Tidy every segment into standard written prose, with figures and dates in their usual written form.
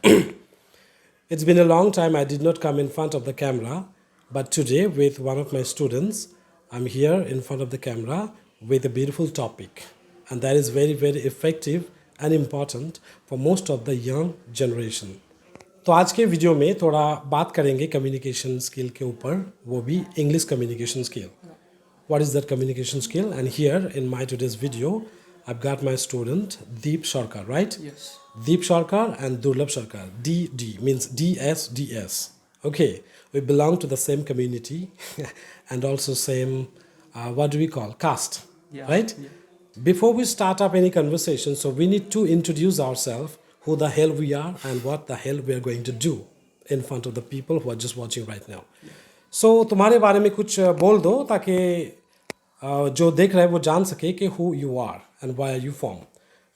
It's been a long time I did not come in front of the camera, but today, with one of my students, I'm here in front of the camera with a beautiful topic, and that is very, very effective and important for most of the young generation. तो आज के video में थोड़ा बात करेंगे communication skill के ऊपर, वो भी English communication skill. What is that communication skill? And here in my today's video, I've got my student Deep Sarkar, right? Yes. Deep Sarkar and Durlabh Sarkar. DD means DSDS. Okay, we belong to the same community and also same, what do we call? Caste, Yeah. right? Yeah. Before we start up any conversation, so we need to introduce ourselves, who the hell we are and what the hell we are going to do in front of the people who are just watching right now. So तुम्हारे बारे में कुछ बोल दो ताकि जो देख रहे हैं वो जान सके कि who you are and where are you from.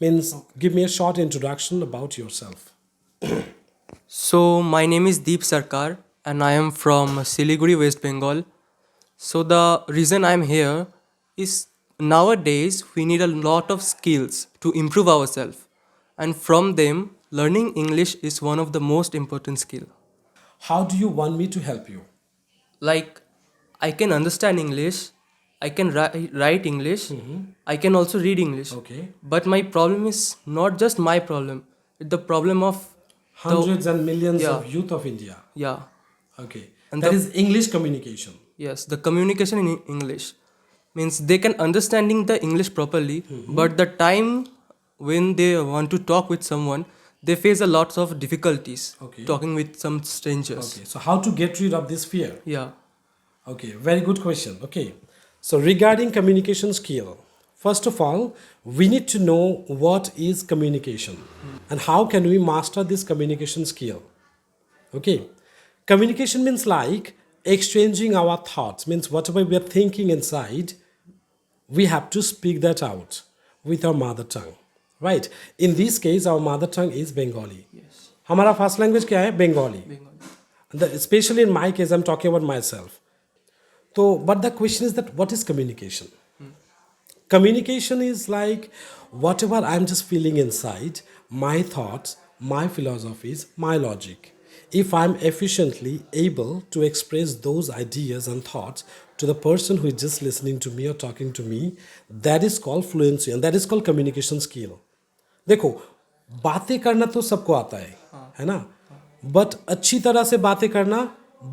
Means give me a short introduction about yourself. So my name is Deep Sarkar and I am from Siliguri, West Bengal. So the reason I'm here is nowadays we need a lot of skills to improve ourselves, and from them learning English is one of the most important skill. How do you want me to help you? Like I can understand English, I can write English, I can also read English. Okay. But my problem is not just my problem. It's the problem of Hundreds and millions Yeah. of youth of India. yeah. Okay. And That the- is English communication. Yes, the communication in English means they can understanding the English properly, but the time when they want to talk with someone, they face a lots of difficulties Okay. talking with some strangers. Okay. So how to get rid of this fear? Yeah. Okay, very good question. Okay, so regarding communication skill, first of all, we need to know what is communication and how can we master this communication skill. Okay, communication means like exchanging our thoughts, means whatever we are thinking inside, we have to speak that out with our mother tongue, right? In this case, our mother tongue is Bengali. Yes. हमारा first language क्या है? Bengali. Bengali. Especially in my case, I'm talking about myself. So, but the question is that what is communication? Communication is like whatever I'm just feeling inside, my thoughts, my philosophies, my logic. If I'm efficiently able to express those ideas and thoughts to the person who is just listening to me or talking to me, that is called fluency and that is called communication skill. देखो बातें करना तो सबको आता है ना, but अच्छी तरह से बातें करना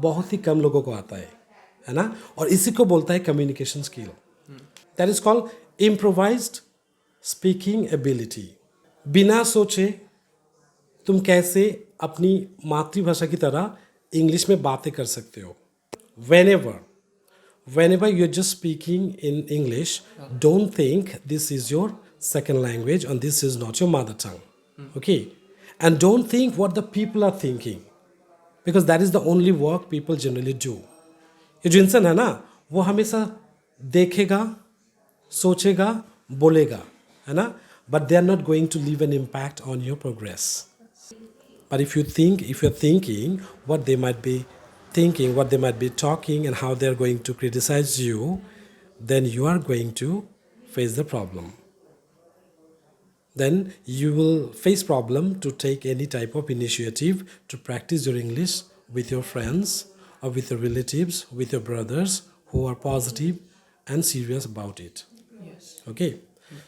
बहुत ही कम लोगों को आता है ना, और इसी को बोलता है communication skill. That is called improvised speaking ability. बिना सोचे तुम कैसे अपनी मातृभाषा की तरह इंग्लिश में बातें कर सकते हो. whenever you're just speaking in English, don't think this is your second language and this is not your mother tongue. Okay, and don't think what the people are thinking, because that is the only work people generally do. ये जो इंसान है ना, वो हमेशा देखेगा, सोचेगा, बोलेगा, है ना, but they are not going to leave an impact on your progress. But if you're thinking what they might be thinking, what they might be talking, and how they're going to criticize you, then you are going to face the problem. Then you will face problem to take any type of initiative to practice your English with your friends or with your relatives, with your brothers who are positive and serious about it. Yes. Okay,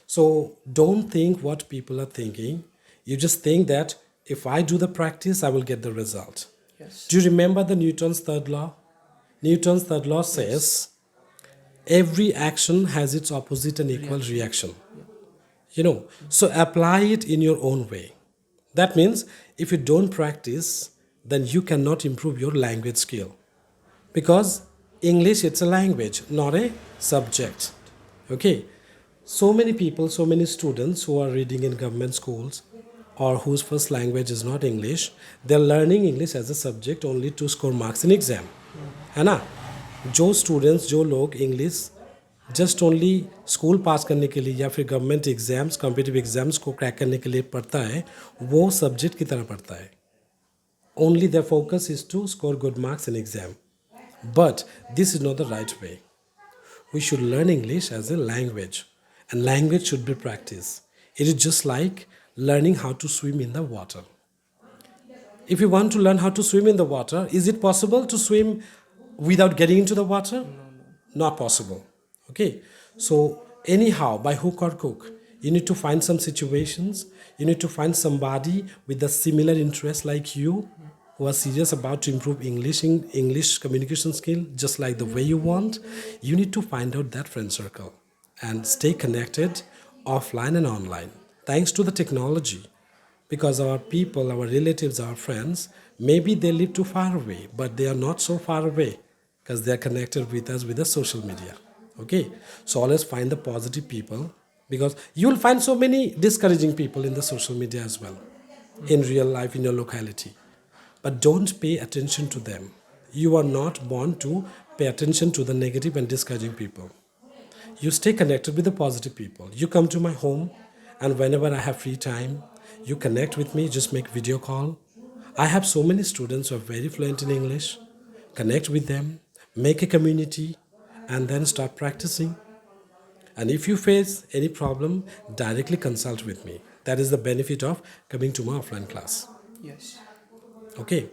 so don't think what people are thinking. You just think that if I do the practice, I will get the result. Yes. Do you remember the Newton's third law? Newton's third law says every action has its opposite and equal reaction. You know, so apply it in your own way. That means if you don't practice, then you cannot improve your language skill, because English, it's a language, not a subject. Okay, so many people, so many students who are reading in government schools or whose first language is not English, they're learning English as a subject only to score marks in exam, है ना. जो students, जो लोग English just only school पास करने के लिए या फिर गवर्नमेंट एग्जाम्स, कॉम्पिटिटिव एग्जाम्स को क्रैक करने के लिए पढ़ता है, वो सब्जेक्ट की तरह पढ़ता है. Only their focus is to score good marks in exam. But this is not the right way. We should learn English as a language, and language should be practiced. It is just like learning how to swim in the water. If you want to learn how to swim in the water, is it possible to swim without getting into the water? Not possible. Okay. So, anyhow, by hook or crook, you need to find some situations, you need to find somebody with a similar interest like you who are serious about to improve English communication skill just like the way you want. You need to find out that friend circle and stay connected offline and online. Thanks to the technology, because our people, our relatives, our friends, maybe they live too far away, but they are not so far away because they are connected with us with the social media. Okay, so always find the positive people, because you will find so many discouraging people in the social media as well, in real life, in your locality. But don't pay attention to them. You are not born to pay attention to the negative and discouraging people. You stay connected with the positive people. You come to my home, and whenever I have free time, you connect with me, just make video call. I have so many students who are very fluent in English. Connect with them, make a community, and then start practicing. And if you face any problem, directly consult with me. That is the benefit of coming to my offline class. Yes. Okay.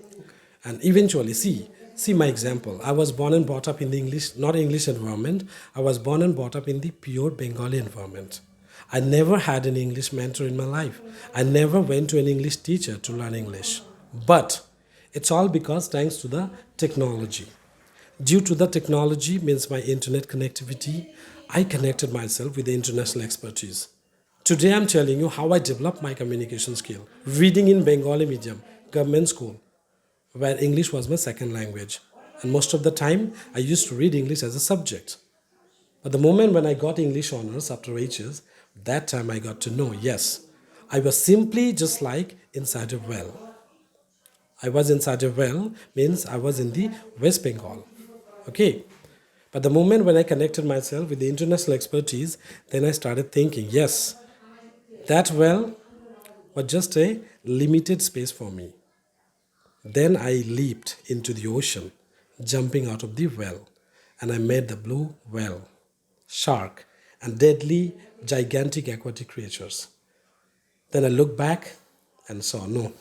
And eventually, see my example. I was born and brought up in the English, not English environment. I was born and brought up in the pure Bengali environment. I never had an English mentor in my life. I never went to an English teacher to learn English. But it's all because thanks to the technology. Due to the technology, means my internet connectivity, I connected myself with the international expertise. Today I'm telling you how I developed my communication skill. Reading in Bengali medium, government school, where English was my second language. And most of the time, I used to read English as a subject. But the moment when I got English honors after HS, that time I got to know, yes, I was simply just like inside a well. I was inside a well means I was in the West Bengal. Okay. But the moment when I connected myself with the international expertise, then I started thinking, yes, that well was just a limited space for me. Then I leaped into the ocean, jumping out of the well, and I made the blue whale, shark, and deadly, gigantic aquatic creatures. Then I looked back and saw no.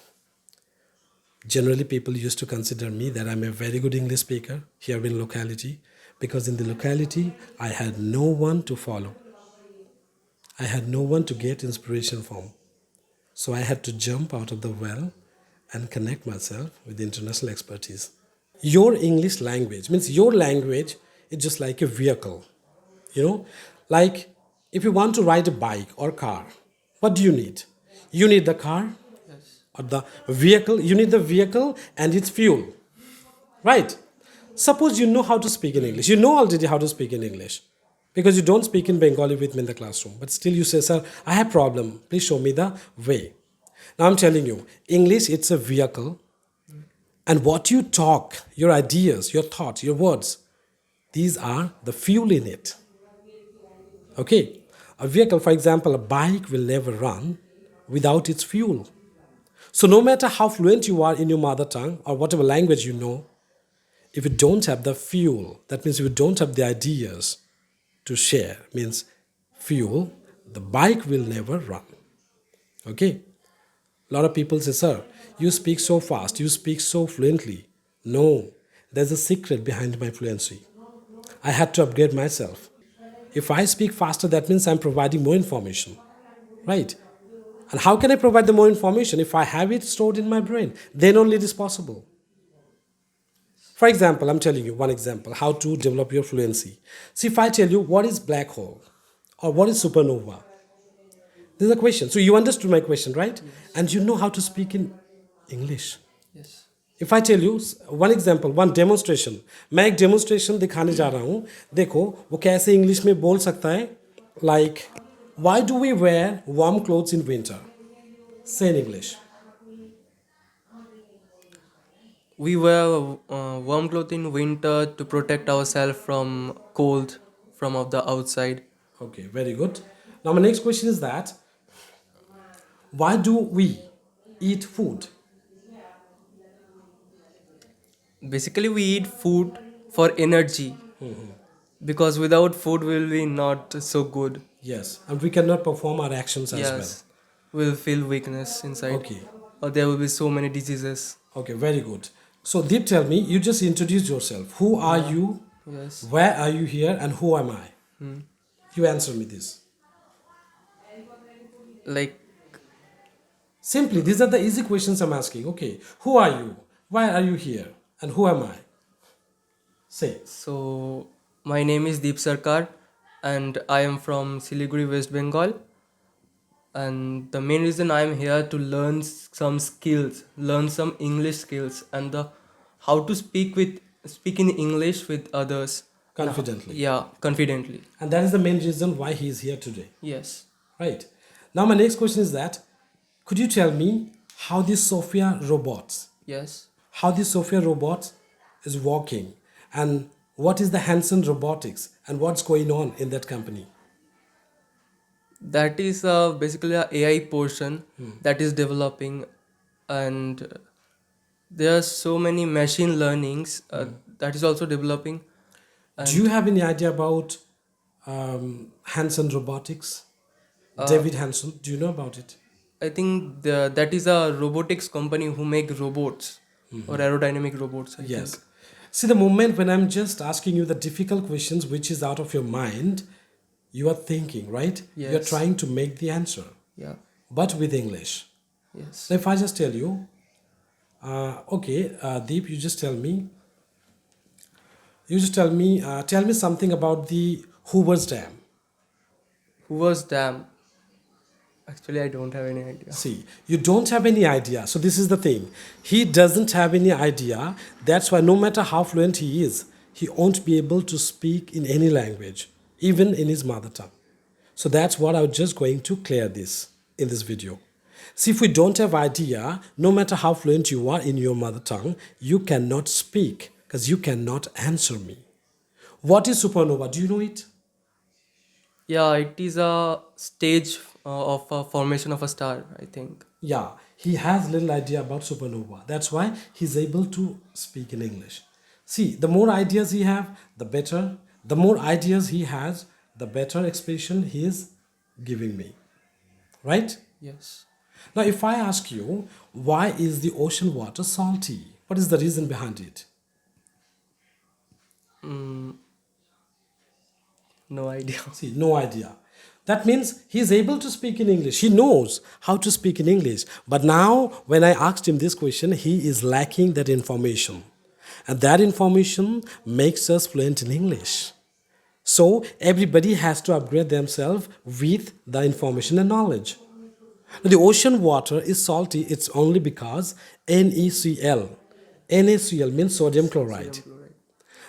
Generally, people used to consider me that I'm a very good English speaker here in locality, because in the locality I had no one to follow. I had no one to get inspiration from. So I had to jump out of the well and connect myself with the international expertise. Your English language means your language is just like a vehicle. You know, like if you want to ride a bike or car, what do you need? You need the car or the vehicle. You need the vehicle and its fuel, right? Suppose you know how to speak in English. You know already how to speak in English because you don't speak in Bengali with me in the classroom. But still you say, sir, I have problem. Please show me the way. Now I'm telling you, English, it's a vehicle. And what you talk, your ideas, your thoughts, your words, these are the fuel in it. Okay. A vehicle, for example, a bike will never run without its fuel. So no matter how fluent you are in your mother tongue or whatever language you know, if you don't have the fuel, that means if you don't have the ideas to share, means fuel, the bike will never run. Okay? A lot of people say, sir, you speak so fast, you speak so fluently. No, there's a secret behind my fluency. I had to upgrade myself. If I speak faster, that means I'm providing more information. Right? And how can I provide the more information if I have it stored in my brain? Then only it is possible. For example, I'm telling you one example, how to develop your fluency. See, if I tell you what is black hole or what is supernova, this is a question. So you understood my question, right? Yes. And you know how to speak in English. Yes. If I tell you one example, one demonstration, मैं एक demonstration दिखाने जा रहा हूँ, देखो वो कैसे English में बोल सकता है, like, why do we wear warm clothes in winter? Say in English. We wear warm clothes in winter to protect ourselves from cold from of the outside. Okay, very good. Now my next question is that, why do we eat food? Basically, we eat food for energy because without food, we'll be not so good. Yes, and we cannot perform our actions as Yes, we'll feel weakness inside. well. Okay, there will be so many diseases. Okay, very good. So Deep, tell me, you just introduce yourself. Who are you? Yes. Where are you here? And who am I? You answer me this. Like, Simply, these are the easy questions I'm asking. Okay, who are you? Why are you here? And who am I? Say. so my name is Deep Sarkar and I am from Siliguri, West Bengal. And the main reason I am here to learn some skills, learn some English skills, and the how to speak in English with others. Confidently. Yeah, confidently. And that is the main reason why he is here today. Yes. Right. Now, my next question is that could you tell me how this Sophia robots, Yes. how this Sophia robot is working, and what is the Hanson Robotics, and what's going on in that company? That is basically a AI portion that is developing, and there are so many machine learnings that is also developing. Do you have any idea about Hanson Robotics? David Hanson, do you know about it? I think that is a robotics company who make robots or aerodynamic robots. I Yes. think. See, the moment when I'm just asking you the difficult questions which is out of your mind, you are thinking, right? You're Yes. trying to make the answer, Yeah. but with English. Yes. So if I just tell you, Deep, tell me something about the Hoover's Dam. Who was Dam? Actually, I don't have any idea. See, you don't have any idea. So this is the thing. He doesn't have any idea. That's why no matter how fluent he is, he won't be able to speak in any language, even in his mother tongue. So that's what I was just going to clear this in this video. See, if we don't have idea, no matter how fluent you are in your mother tongue, you cannot speak because you cannot answer me. What is supernova? Do you know it? Yeah, it is a stage of a formation of a star, I think. Yeah, he has little idea about supernova. That's why he's able to speak in English. See, the more ideas he have, the better. The more ideas he has, the better expression he is giving me. Right? Yes. Now, if I ask you, why is the ocean water salty? What is the reason behind it? No idea. See, no idea. That means he is able to speak in English. He knows how to speak in English. But now, when I asked him this question, he is lacking that information. And that information makes us fluent in English. So, everybody has to upgrade themselves with the information and knowledge. Now, the ocean water is salty, it's only because NaCl. NaCl means sodium chloride.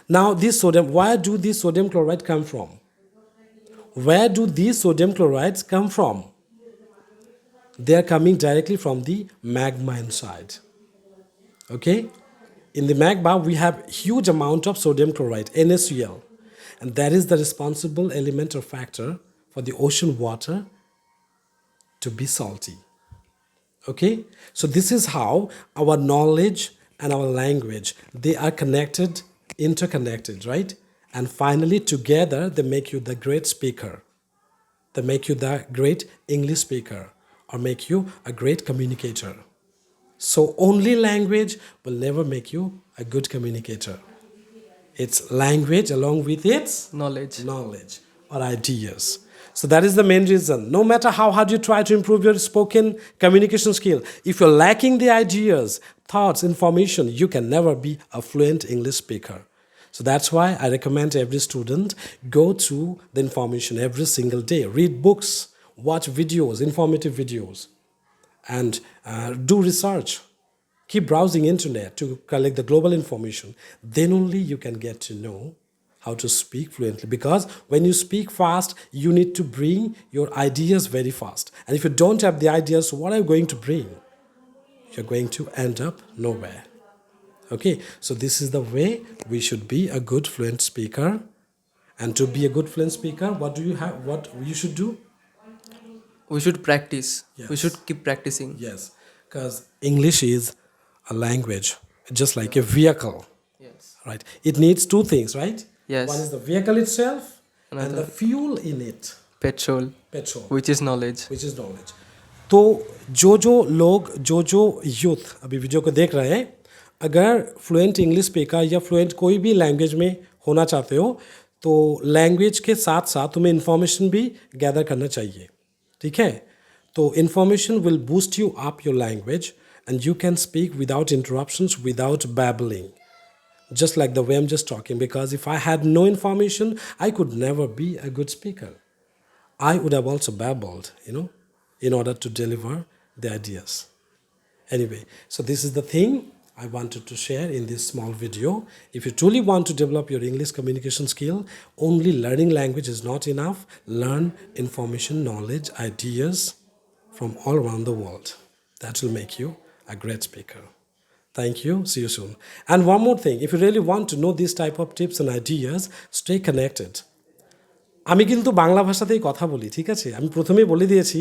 Now, this sodium, where do these sodium chloride come from? Where do these sodium chlorides come from? They are coming directly from the magma inside. Okay? In the magma, we have huge amount of sodium chloride, NaCl. And that is the responsible element or factor for the ocean water to be salty. Okay? So this is how our knowledge and our language, they are connected, interconnected, right? And finally, together, they make you the great speaker. They make you the great English speaker or make you a great communicator. So only language will never make you a good communicator. It's language along with its Knowledge. knowledge or ideas. So that is the main reason. No matter how hard you try to improve your spoken communication skill, if you're lacking the ideas, thoughts, information, you can never be a fluent English speaker. So that's why I recommend every student go through the information every single day. Read books, watch videos, informative videos, and do research. Keep browsing internet to collect the global information. Then only you can get to know how to speak fluently. Because when you speak fast, you need to bring your ideas very fast. And if you don't have the ideas, what are you going to bring? You're going to end up nowhere. Okay, so this is the way we should be a good fluent speaker. And to be a good fluent speaker, what you should do? We should practice. We Yes. should keep practicing. Yes, because English is a language, just like a vehicle, Yes. right? It needs two things, right? Yes. One is the vehicle itself and Another. the fuel in it, Petrol, petrol, which is knowledge. which is knowledge. तो जो youth अभी video को देख रहे हैं, अगर fluent English speaker या fluent कोई भी लैंग्वेज में होना चाहते हो तो लैंग्वेज के साथ साथ तुम्हें इन्फॉर्मेशन भी गैदर करना चाहिए, ठीक है? तो information will boost you up your language and you can speak without interruptions, without babbling, just like the way I'm just talking, because if I had no information, I could never be a good speaker. I would have also babbled, in order to deliver the ideas. Anyway, so this is the thing I wanted to share in this small video. If you truly want to develop your English communication skill, only learning language is not enough. Learn information, knowledge, ideas from all around the world. That will make you a great speaker. Thank you. See you soon. And one more thing, if you really want to know these type of tips and ideas, stay connected. আমি কিন্তু বাংলা ভাষাতেই কথা বলি, ঠিক আছে? আমি প্রথমেই বলে দিয়েছি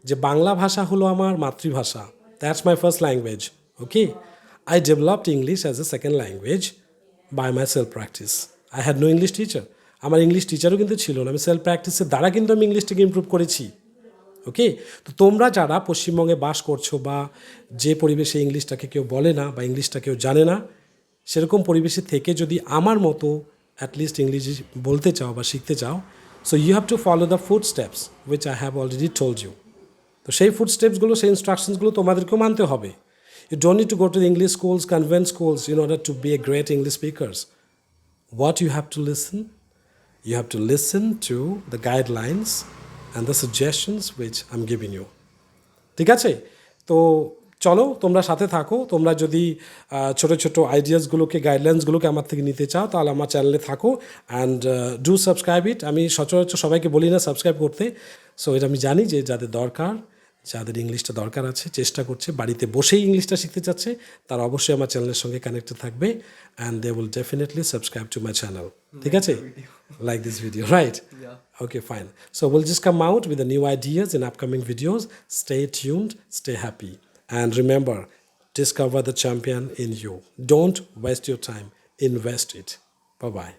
যে বাংলা ভাষা হলো আমার মাতৃভাষা। That's my first language, okay? I developed English as a second language by myself practice. I had no English teacher. আমার ইংলিশ টিচারও কিন্তু ছিল না। আমি সেলফ প্র্যাকটিসের দ্বারা কিন্তু আমি ইংলিশটাকে ইমপ্রুভ করেছি, ওকে? তো তোমরা যারা পশ্চিমবঙ্গে বাস করছো বা যে পরিবেশে ইংলিশটাকে কেউ বলে না বা ইংলিশটা কেউ জানে না, সেরকম পরিবেশে থেকে যদি আমার মতো অ্যাটলিস্ট ইংলিশ বলতে চাও বা শিখতে চাও, so you have to follow the food steps which I have already told you. তো সেই ফুড স্টেপসগুলো, সেই ইনস্ট্রাকশনসগুলো তোমাদেরকেও মানতে হবে। You don't need to go to the English schools, convent schools in order to be a great English speakers. What you have to listen? You have to listen to the guidelines and the suggestions which I'm giving you. ঠিক আছে? তো চলো তোমরা সাথে থাকো। তোমরা যদি ছোটো ছোটো আইডিয়াসগুলোকে, গাইডলাইন্সগুলোকে আমার থেকে নিতে চাও তাহলে আমার চ্যানেলে থাকো অ্যান্ড ডু সাবস্ক্রাইব ইট। আমি সচরাচর সবাইকে বলি না সাবস্ক্রাইব করতে। সো এটা আমি জানি যে যাদের দরকার, যাদের ইংলিশটা দরকার আছে, চেষ্টা করছে, বাড়িতে বসেই ইংলিশটা শিখতে চাচ্ছে, তারা অবশ্যই আমার চ্যানেলের সঙ্গে কানেক্টেড থাকবে and they will definitely subscribe to my channel, ঠিক আছে? Like this video, right? Okay, fine. So we'll just come out with the new ideas in upcoming videos. Stay tuned, stay happy. And remember, discover the champion in you. Don't waste your time. Invest it. Bye-bye.